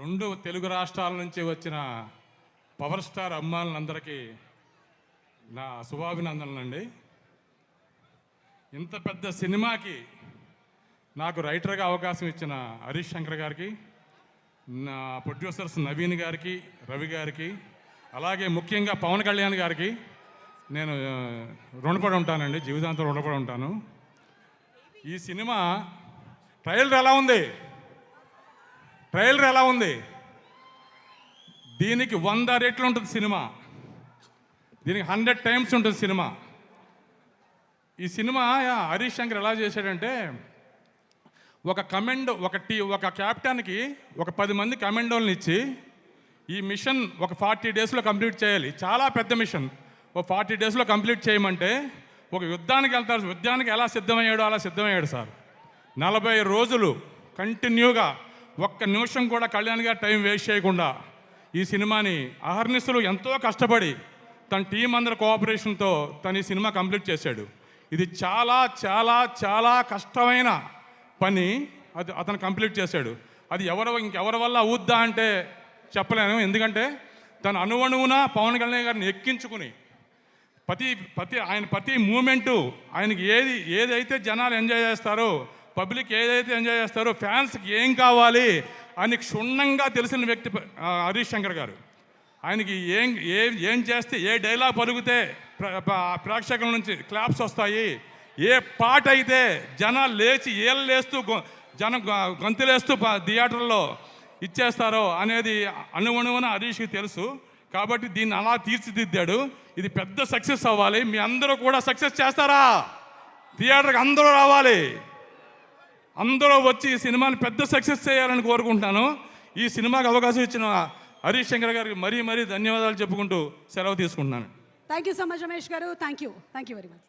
రెండు తెలుగు రాష్ట్రాల నుంచి వచ్చిన పవర్ స్టార్ అమ్మాయిలందరికీ నా శుభాభినందనలండి. ఇంత పెద్ద సినిమాకి నాకు రైటర్గా అవకాశం ఇచ్చిన హరీష్ శంకర్ గారికి, నా ప్రొడ్యూసర్స్ నవీన్ గారికి, రవి గారికి, అలాగే ముఖ్యంగా పవన్ కళ్యాణ్ గారికి నేను రుణపడి ఉంటానండి, జీవితాంతం రుణపడి ఉంటాను. ఈ సినిమా ట్రైలర్ ఎలా ఉంది? ట్రైలర్ ఎలా ఉంది? దీనికి 100 రెట్లు ఉంటుంది సినిమా, దీనికి 100 టైమ్స్ ఉంటుంది సినిమా. ఈ సినిమా హరీష్ శంకర్ ఎలా చేశాడంటే, ఒక క్యాప్టెన్కి ఒక 10 మంది కమాండోలను ఇచ్చి ఈ మిషన్ ఒక 40 డేస్లో కంప్లీట్ చేయాలి. చాలా పెద్ద మిషన్. ఒక 40 డేస్లో కంప్లీట్ చేయమంటే ఒక యుద్ధానికి వెళ్తారు. యుద్ధానికి ఎలా సిద్ధమయ్యాడో అలా సిద్ధమయ్యాడు సార్. 40 రోజులు కంటిన్యూగా ఒక్క నిమిషం కూడా కళ్యాణ్ గారు టైం వేస్ట్ చేయకుండా ఈ సినిమాని అహర్నిశలు ఎంతో కష్టపడి తన టీం అందరి కోఆపరేషన్తో తను ఈ సినిమా కంప్లీట్ చేశాడు. ఇది చాలా చాలా చాలా కష్టమైన పని, అది అతను కంప్లీట్ చేశాడు. అది ఇంకెవరి వల్ల అవుద్దా అంటే చెప్పలేను. ఎందుకంటే తను అణువణువున పవన్ కళ్యాణ్ గారిని ఎక్కించుకుని ప్రతి మూమెంటు ఆయనకి ఏదైతే జనాలు ఎంజాయ్ చేస్తారో, పబ్లిక్ ఏదైతే ఎంజాయ్ చేస్తారో, ఫ్యాన్స్కి ఏం కావాలి అని క్షుణ్ణంగా తెలిసిన వ్యక్తి హరీష్ శంకర్ గారు. ఆయనకి ఏం చేస్తే, ఏ డైలాగ్ పలుకుతే ప్రేక్షకుల నుంచి క్లాప్స్ వస్తాయి, ఏ పాట అయితే జనాలు లేచి ఏళ్ళేస్తూ గొంతులేస్తూ థియేటర్లో ఇచ్చేస్తారో అనేది అణువణువున హరీష్కి తెలుసు. కాబట్టి దీన్ని అలా తీర్చిదిద్దాడు. ఇది పెద్ద సక్సెస్ అవ్వాలి. మీ అందరూ కూడా సక్సెస్ చేస్తారా? థియేటర్కి అందరూ రావాలి, అందరూ వచ్చి ఈ సినిమాని పెద్ద సక్సెస్ చేయాలని కోరుకుంటున్నాను. ఈ సినిమాకి అవకాశం ఇచ్చిన హరీష్ శంకర్ గారికి మరీ ధన్యవాదాలు చెప్పుకుంటూ సెలవు తీసుకుంటున్నాను. Thank you so much Ramesh garu. Thank you very much.